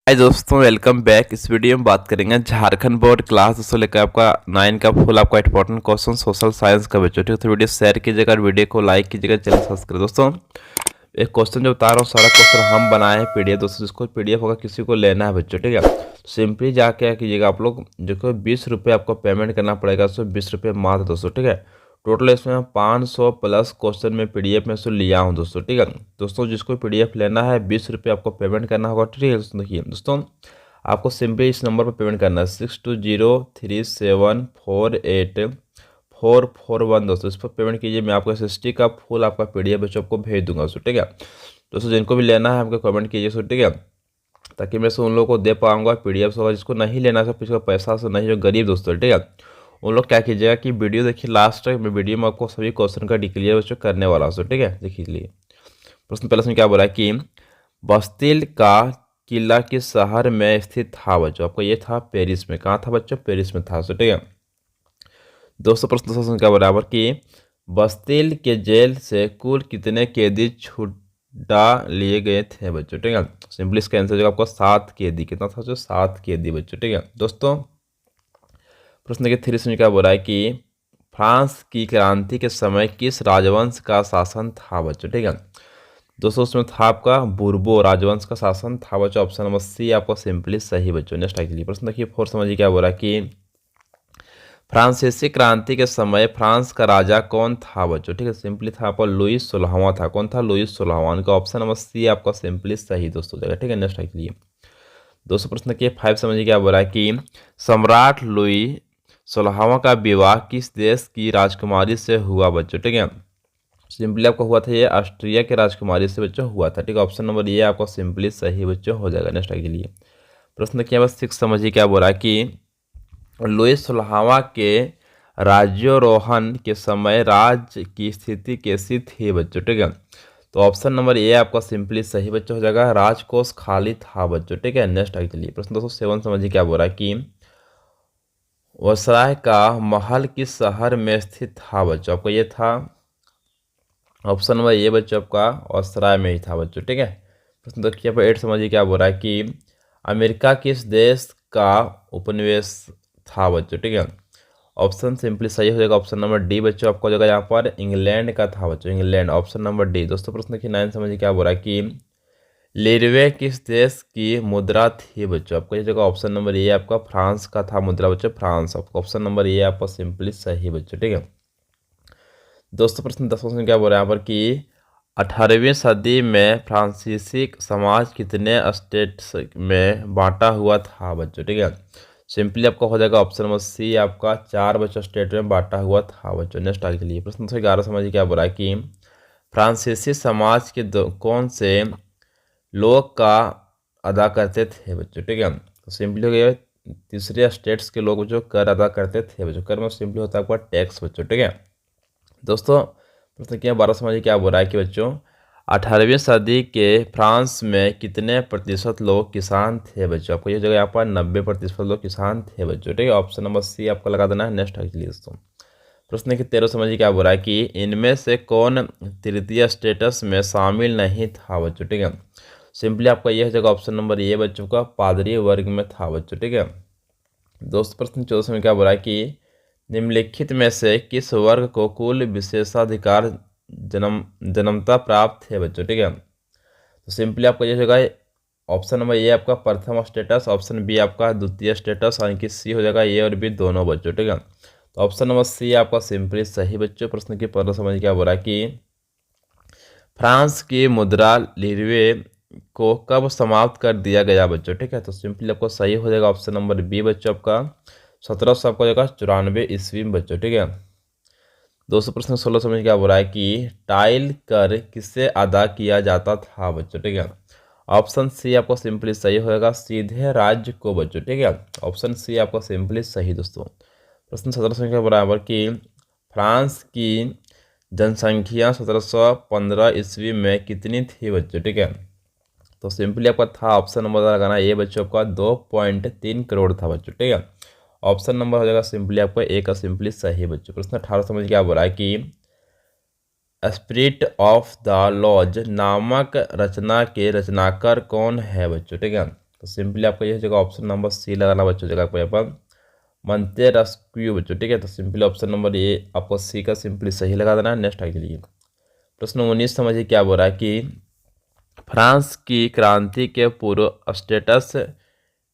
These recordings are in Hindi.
हाय दोस्तों, वेलकम बैक। इस वीडियो में बात करेंगे झारखंड बोर्ड क्लास 200 लेकर आपका 9 का फुल आपका इंपॉर्टेंट क्वेश्चन सोशल साइंस का बच्चों। ठीक है, तो वीडियो शेयर कीजिएगा और वीडियो को लाइक कीजिएगा, चैनल सब्सक्राइब। दोस्तों एक क्वेश्चन जो बता रहा हूँ सारा क्वेश्चन हम बनाए हैं पीडीएफ। दोस्तों जिसको पीडीएफ होगा किसी को लेना है बच्चों, ठीक है, तो सिंपली जाके क्या कीजिएगा आप लोग, जो कि 20 रुपये आपको पेमेंट करना पड़ेगा। 20 रुपये मात्र दोस्तों, ठीक है। टोटल इसमें 500 प्लस क्वेश्चन में पीडीएफ में से लिया हूँ दोस्तों, ठीक है। दोस्तों जिसको पीडीएफ लेना है 20 रुपये आपको पेमेंट करना होगा, ठीक है। दोस्तों देखिए दोस्तों, आपको सिंपली इस नंबर पर पेमेंट करना है 6203748441 दोस्तों। इस पर पेमेंट कीजिए, मैं आपको SST का फुल आपका पीडीएफ बच्चों आपको भेज दूंगा दोस्तों, ठीक है। दोस्तों जिनको भी लेना है हमको कमेंट कीजिए दोस्तों, ठीक है, ताकि मैं से उन लोगों को दे पाऊंगा पीडीएफ होगा। जिसको नहीं लेना है किसी का पैसा से नहीं, जो गरीब दोस्तों, ठीक है, उन लोग क्या कीजिएगा कि वीडियो देखिए लास्ट तक। मैं वीडियो में आपको सभी क्वेश्चन का डिक्लेयर बच्चों करने वाला हूँ, ठीक है। देखिए लिए प्रश्न पहले से क्या बोला है कि बस्तिल का किला किस शहर में स्थित था बच्चों। आपको ये था पेरिस में। कहाँ था बच्चों? पेरिस में था, ठीक है। दोस्तों प्रश्न क्या बराबर कि बस्तिल के जेल से कुल कितने कैदी छुड़ा लिए गए थे बच्चों, ठीक है। सिंपली इसका आंसर जो आपको 7 कैदी। कितना था जो? 7 कैदी बच्चों, ठीक है। दोस्तों प्रश्न के 3 से क्या बोला है कि फ्रांस की क्रांति के समय किस राजवंश का शासन था बच्चों, ठीक है। दोस्तों उसमें था आपका बुर्बो राजवंश का शासन था बच्चों। ऑप्शन नंबर सी आपको सिंपली सही बच्चों। नेक्स्ट आगे प्रश्न देखिए 4 समझिए क्या बोला कि फ्रांसीसी क्रांति के समय फ्रांस का राजा कौन था बच्चों, ठीक है। सिंपली था आपका लुईस 16वां था। कौन था? लुईस 16वां। इनका ऑप्शन नंबर सी आपका सिंपली सही दोस्तों जगह, ठीक है। नेक्स्ट आगे लिए दोस्तों प्रश्न के 5 समझिए क्या बोला कि सम्राट लुई 16वां का विवाह किस देश की राजकुमारी से हुआ बच्चों, ठीक है। सिंपली आपको हुआ था ये ऑस्ट्रिया के राजकुमारी से बच्चों हुआ था, ठीक है। ऑप्शन नंबर ये आपको सिंपली सही बच्चों हो जाएगा। नेक्स्ट के लिए प्रश्न किया बस 6 समझिए क्या बोला कि लुईस 16वां के राज्यारोहण के समय राज्य की स्थिति कैसी थी बच्चों, ठीक है। तो ऑप्शन नंबर ए आपका सिंपली सही बच्चों हो जाएगा। राजकोष खाली था बच्चों, ठीक है। नेक्स्ट आगे चलिए प्रश्न दोस्तों 7 समझिए क्या बोला कि वसराय का महल किस शहर में स्थित था बच्चों। आपको ये था ऑप्शन नंबर ये बच्चों आपका ऑस्ट्रेलिया में ही था बच्चों, ठीक है। प्रश्न देखिए आप 8 समझिए क्या बोल रहा है कि अमेरिका किस देश का उपनिवेश था बच्चों, ठीक है। ऑप्शन सिंपली सही हो जाएगा। ऑप्शन नंबर डी बच्चों आपको हो जाएगा यहाँ पर इंग्लैंड का था बच्चों, इंग्लैंड। Option number D. दोस्तों प्रश्न देखिए 9 समझिए क्या बोल रहा है कि लिरवे किस देश की मुद्रा थी बच्चों। आपको ये जगह ऑप्शन नंबर ये आपका फ्रांस का था मुद्रा बच्चों, फ्रांस। आपको ऑप्शन नंबर ये आपका सिंपली सही बच्चों, ठीक है। दोस्तों प्रश्न 10 क्वेश्चन क्या बोल रहा है यहाँ पर कि 18वीं सदी में फ्रांसीसी समाज कितने स्टेट्स में बांटा हुआ था बच्चों, ठीक है। सिंपली आपका हो जाएगा ऑप्शन नंबर सी आपका 4 बच्चों स्टेट में बांटा हुआ था बच्चों। नेक्स्ट आगे के लिए प्रश्न 11 समझिए क्या बोल रहा है कि फ्रांसीसी समाज के कौन से लोग का अदा करते थे बच्चों, ठीक है। तो सिंपली हो गया तीसरे स्टेट्स के लोग जो कर अदा करते थे बच्चों। कर में सिंपली होता है आपका टैक्स बच्चों, ठीक है। दोस्तों प्रश्न क्या 12 समझिए क्या बोल रहा है कि बच्चों 18वीं सदी के फ्रांस में कितने प्रतिशत लोग किसान थे बच्चों। आपको ये जगह यहाँ पर 90% लोग किसान थे बच्चों, ठीक है। ऑप्शन नंबर सी आपको लगा देना है। नेक्स्ट एक्चुअली दोस्तों प्रश्न की 13 समझिए क्या बोल रहा है कि इनमें से कौन तृतीय स्टेटस में शामिल नहीं था बच्चों, ठीक है। सिंपली आपका यह जगह ऑप्शन नंबर ये बच्चों का पादरी वर्ग में था बच्चों, ठीक है। दोस्तों प्रश्न 14 में क्या बोल रहा है कि निम्नलिखित में से किस वर्ग को कुल विशेषाधिकार जन्मता प्राप्त है बच्चों, ठीक है। तो सिंपली आपको ये होगा ऑप्शन नंबर ए आपका प्रथम स्टेटस, ऑप्शन बी आपका द्वितीय स्टेटस, यानी कि सी हो जाएगा ए और बी दोनों बच्चों, ठीक है। तो ऑप्शन नंबर सी आपका सिंपली सही बच्चों। प्रश्न की पहला समझ क्या बोल रहा है कि फ्रांस की मुद्रा लिरवे को कब समाप्त कर दिया गया बच्चों, ठीक है। तो सिंपली आपको सही हो जाएगा ऑप्शन नंबर बी बच्चों आपका 1700 आपको जाएगा 94 ईस्वी में बच्चों, ठीक है। 200 प्रश्न 16 समझ क्या बोल रहा है कि टाइल कर किससे अदा किया जाता था बच्चों, ठीक है। ऑप्शन सी आपको सिंपली सही होगा सीधे राज्य को बच्चों, ठीक है। ऑप्शन सी आपको सिंपली सही दोस्तों। प्रश्न 17 समझ के बराबर कि फ्रांस की जनसंख्या 1715 ईस्वी में कितनी थी बच्चों, ठीक है। तो सिंपली आपका था ऑप्शन नंबर लगाना ये बच्चों आपका 2.3 करोड़ था बच्चों, ठीक है। ऑप्शन नंबर हो जाएगा सिंपली आपका ए का सिंपली सही बच्चों। प्रश्न 18 समझ क्या बोला है कि स्पिरिट ऑफ द लॉज नामक रचना के रचनाकार कौन है बच्चों, ठीक है। तो सिंपली आपका ये हो जाएगा ऑप्शन नंबर सी लगाना बच्चों जगह पर यहाँ पर मोंटेस्क्यू बच्चों, ठीक है। तो सिंपली ऑप्शन नंबर ये आपको सी का सिंपली सही लगा देना है। नेक्स्ट आगे चलिए प्रश्न 19 समझिए क्या बोल रहा है कि फ्रांस की क्रांति के पूर्व स्टेटस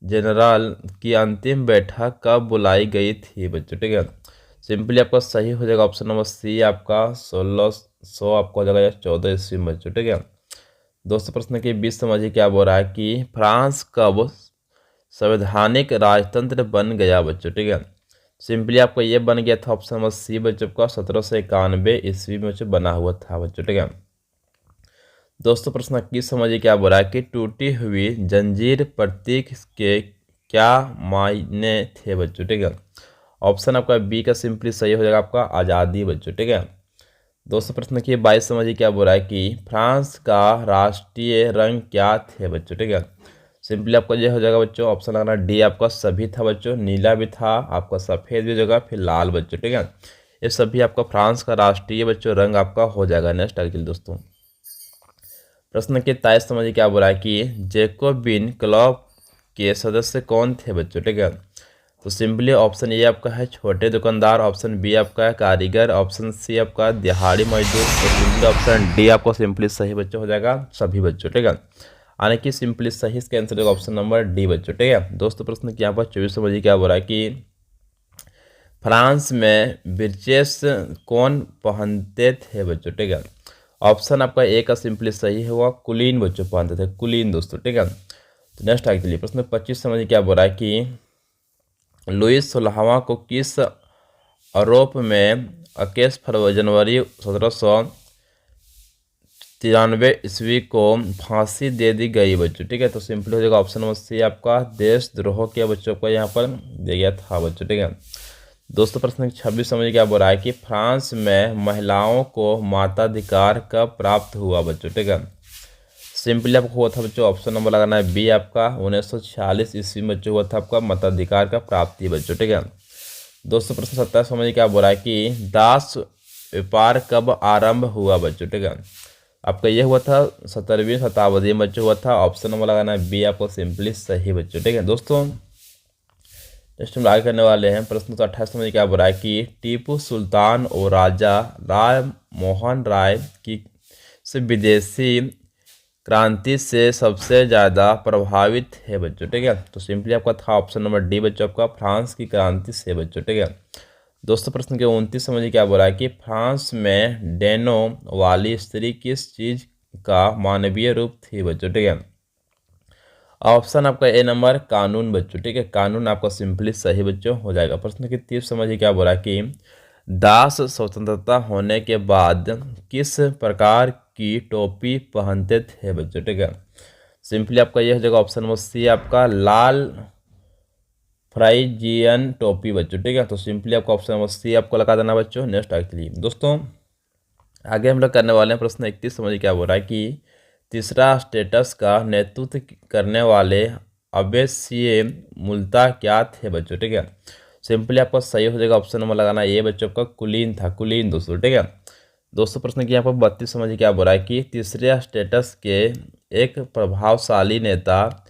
जनरल की अंतिम बैठक कब बुलाई गई थी बच्चों, ठीक है। सिंपली आपका सही हो जाएगा ऑप्शन नंबर सी आपका 1600 आपको हो जाएगा 14 ईस्वी में बच्चों, ठीक है। दोस्तों प्रश्न के 20 समझिए क्या बोल रहा है कि फ्रांस कब संवैधानिक राजतंत्र बन गया बच्चों, ठीक है। सिंपली आपको ये बन गया था ऑप्शन नंबर सी बच्चों का 1791 ईस्वी में बच्चों बना हुआ था बच्चों, ठीक है। दोस्तों प्रश्न 21 समझिए क्या बोल रहा है कि टूटी हुई जंजीर प्रतीक के क्या मायने थे बच्चों, ठीक है। ऑप्शन आपका बी का सिंपली सही हो जाएगा आपका आज़ादी बच्चों, ठीक है। दोस्तों प्रश्न की 22 समझिए क्या बोल रहा है कि फ्रांस का राष्ट्रीय रंग क्या थे बच्चों, ठीक है। सिंपली आपका ये हो जाएगा बच्चों ऑप्शन लगाना डी आपका सभी था बच्चों, नीला भी था आपका, सफ़ेद भी हो जाएगा, फिर लाल बच्चों, ठीक है। ये सभी आपका फ्रांस का राष्ट्रीय बच्चों रंग आपका हो जाएगा। नेक्स्ट आगे दोस्तों प्रश्न के 23 समझिए क्या बोला है कि जैकोबिन क्लब के सदस्य कौन थे बच्चों, ठीक है। तो सिंपली ऑप्शन ए आपका है छोटे दुकानदार, ऑप्शन बी आपका है कारीगर, ऑप्शन सी आपका दिहाड़ी मजदूर, तो सिंपली ऑप्शन डी आपको सिंपली सही बच्चों हो जाएगा सभी बच्चों, ठीक है। यानी कि सिंपली सही इसका आंसर होगा ऑप्शन नंबर डी बच्चों, ठीक है। दोस्तों प्रश्न की यहाँ पर 24 समझिए क्या बोला है कि फ्रांस में ब्रीचेस कौन पहनते थे बच्चों, ठीक है। ऑप्शन आपका ए का सिंपली सही होगा कुलीन बच्चों पहनते थे, कुलीन दोस्तों, ठीक है। तो नेक्स्ट आगे चलिए प्रश्न 25 समझिए क्या बोल रहा है कि लुइस 16वां को किस आरोप में 21 जनवरी 1793 ईस्वी को फांसी दे दी गई बच्चों, ठीक है। तो सिंपल हो जाएगा ऑप्शन नंबर सी आपका देशद्रोह के बच्चों को यहाँ पर दिया गया था बच्चों, ठीक है। दोस्तों प्रश्न 26 समझिए क्या बोल रहा है कि फ्रांस में महिलाओं को मताधिकार कब प्राप्त हुआ बच्चों, ठीक है। सिंपली आपको हुआ था बच्चों ऑप्शन नंबर लगाना है बी आपका 1946 ईस्वी में बच्चों हुआ था आपका मताधिकार का प्राप्ति बच्चों, ठीक है। दोस्तों प्रश्न 27 समझिए क्या बोल रहा है कि दास व्यापार कब आरंभ हुआ बच्चों, ठीक है। आपका ये हुआ था 17वीं शताब्दी में बच्चों हुआ था, ऑप्शन नंबर लगाना है बी आपको सिंपली सही बच्चों, ठीक है। दोस्तों नेक्स्ट हम आगे करने वाले हैं प्रश्न 28 में क्या बोल रहा है कि टीपू सुल्तान और राजा राम मोहन राय की से विदेशी क्रांति से सबसे ज़्यादा प्रभावित है बच्चों, ठीक है। तो सिंपली आपका था ऑप्शन नंबर डी बच्चों आपका फ्रांस की क्रांति से बच्चों, ठीक है। दोस्तों प्रश्न के 29 समझिए क्या बोला है कि फ्रांस में डेनो वाली स्त्री किस चीज़ का मानवीय रूप थी बच्चों, ठीक है। ऑप्शन आपका ए नंबर कानून बच्चों, ठीक है। कानून आपका सिंपली सही बच्चों हो जाएगा। प्रश्न की 30 समझिए क्या बोला कि दास स्वतंत्रता होने के बाद किस प्रकार की टोपी पहनते थे बच्चों, ठीक है। सिंपली आपका ये हो जाएगा ऑप्शन नंबर सी आपका लाल फ्राइजियन टोपी बच्चों, ठीक है। तो सिंपली आपका ऑप्शन नंबर सी आपको लगा देना बच्चों। नेक्स्ट एक्चुअली दोस्तों आगे हम लोग करने वाले हैं प्रश्न 31 समझिए क्या बोल रहा है कि तीसरा स्टेटस का नेतृत्व करने वाले अवेशिये मूलतः क्या थे बच्चों, ठीक है। सिंपली आपका सही हो जाएगा ऑप्शन नंबर लगाना ये बच्चों का कुलीन था, कुलीन दोस्तों, ठीक है। दोस्तों प्रश्न की यहाँ पर 32 समझिए क्या बोल रहा है कि तीसरे स्टेटस के एक प्रभावशाली नेता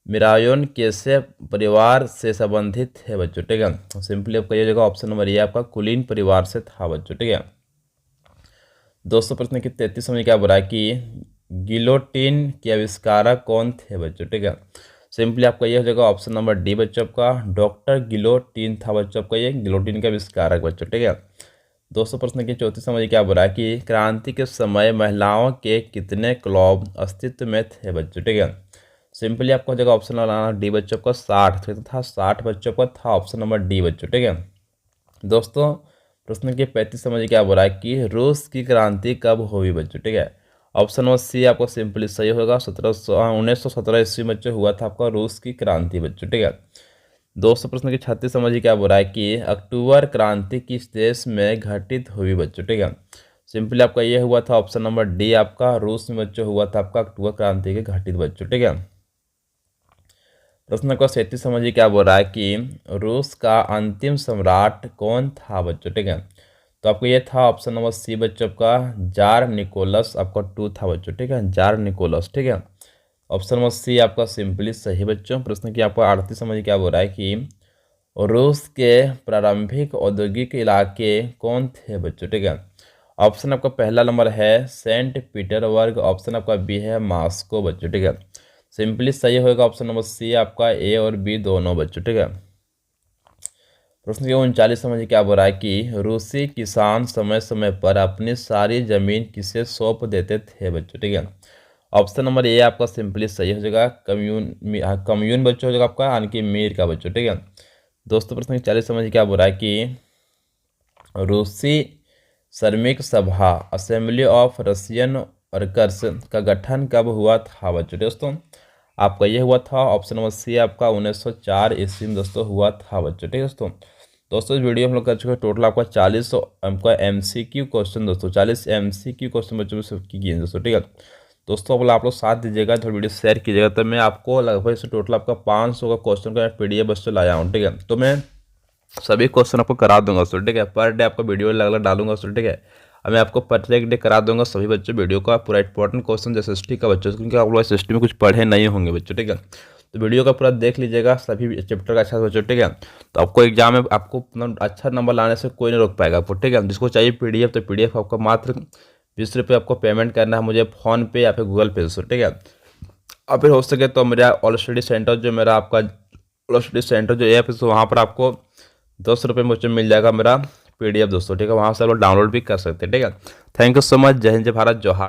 मिरायोन कैसे परिवार से संबंधित है बच्चों, ठीक है। सिंपली आपका ये जगह ऑप्शन नंबर ये आपका कुलीन परिवार से था बच्चों, ठीक है। दोस्तों प्रश्न की 33 समझिए क्या बोल रहा है कि गिलोटिन के आविष्कारक कौन थे बच्चों, ठीक है। सिंपली आपका ये हो जाएगा ऑप्शन नंबर डी बच्चों का डॉक्टर गिलोटिन था बच्चों का, ये गिलोटिन का आविष्कारक बच्चों, ठीक है। दोस्तों प्रश्न की 34 समझिए क्या बोल रहा है कि क्रांति के समय महिलाओं के कितने क्लब अस्तित्व में थे बच्चों, ठीक है। सिंपली आपको हो जाएगा ऑप्शन लगाना डी बच्चों का 60 था, 60 बच्चों का था ऑप्शन नंबर डी बच्चों, ठीक है। दोस्तों प्रश्न की 35 समझिए क्या बोल रहा है कि रूस की क्रांति कब हुई बच्चों, ठीक है। ऑप्शन नंबर सी आपको सिंपली सही होगा 1917 ईस्वी में बच्चों हुआ था आपका रूस की क्रांति बच्चों, ठीक है। दोस्तों प्रश्न की 36 समझिए क्या बोल रहा है कि अक्टूबर क्रांति किस देश में घटित हुई बच्चों, ठीक है। सिंपली आपका ये हुआ था ऑप्शन नंबर डी आपका रूस में बच्चों हुआ था आपका अक्टूबर क्रांति के घटित बच्चों, ठीक है। प्रश्न को 37 समझिए क्या बोल रहा है कि रूस का अंतिम सम्राट कौन था बच्चों, ठीक है। तो आपको ये था ऑप्शन नंबर सी बच्चों का जार निकोलस आपका 2 था बच्चों, ठीक है, जार निकोलस, ठीक है। ऑप्शन नंबर सी आपका सिंपली सही बच्चों। प्रश्न की आपको 38 समझ क्या बोल रहा है कि रूस के प्रारंभिक औद्योगिक इलाके कौन थे बच्चों, ठीक है। ऑप्शन आपका पहला नंबर है सेंट पीटरबर्ग, ऑप्शन आपका बी है मॉस्को बच्चों, ठीक है। सिंपली सही होगा ऑप्शन नंबर सी आपका ए और बी दोनों बच्चों, ठीक है। प्रश्न की 39 समझ क्या बोल रहा है कि रूसी किसान समय समय पर अपनी सारी जमीन किसे सौंप देते थे बच्चों, ठीक है। ऑप्शन नंबर ए आपका सिंपली सही हो जाएगा कम्यून बच्चों हो जाएगा आपका, यानी कि मीर का बच्चों, ठीक है। दोस्तों प्रश्न की 40 समझ क्या बोल रहा है कि रूसी श्रमिक सभा असेंबली ऑफ रशियन वर्कर्स का गठन कब हुआ था बच्चों। दोस्तों आपका ये हुआ था ऑप्शन नंबर सी आपका 1904 ईस्वी में दोस्तों हुआ था बच्चों, ठीक है। दोस्तों इस वीडियो हम लोग कर चुके हैं टोटल आपका 40 आपका MCQ क्वेश्चन दोस्तों, 40 MCQ क्वेश्चन बच्चों में की गए दोस्तों, ठीक है। दोस्तों अब आप लोग साथ दीजिएगा, थोड़ी वीडियो शेयर कीजिएगा, तो मैं आपको लगभग इसे टोटल आपका 500 का क्वेश्चन का PDF बस लाया हूँ, ठीक है। तो मैं सभी क्वेश्चन आपको करा दूंगा दोस्तों, ठीक है। पर डे आपको वीडियो अलग अलग डालूंगा दोस्तों, ठीक है। अब मैं आपको प्रत्येक डे करा दूंगा सभी बच्चों वीडियो का पूरा इंपॉर्टेंट क्वेश्चन जैसे SST का बच्चों, क्योंकि आप लोग SST में कुछ पढ़े नहीं होंगे बच्चों, ठीक है। तो वीडियो का पूरा देख लीजिएगा सभी चैप्टर का अच्छा बच्चों, ठीक है। तो आपको एग्जाम में आपको अच्छा नंबर लाने से कोई नहीं रोक पाएगा आपको, ठीक है। जिसको चाहिए PDF तो PDF आपको मात्र 20 रुपये आपको पेमेंट करना है मुझे फ़ोनपे या फिर गूगल पे से, ठीक है। और फिर हो सके तो मेरा ऑल स्टडी सेंटर जो मेरा आपका ऑल स्टडी सेंटर जो ऐप है, तो वहाँ पर आपको 10 रुपये में बच्चों मिल जाएगा मेरा PDF दोस्तों, ठीक है। वहाँ से आप लोग डाउनलोड भी कर सकते हैं, ठीक है। Thank you so much. जय हिंद, जय भारत, जोहार।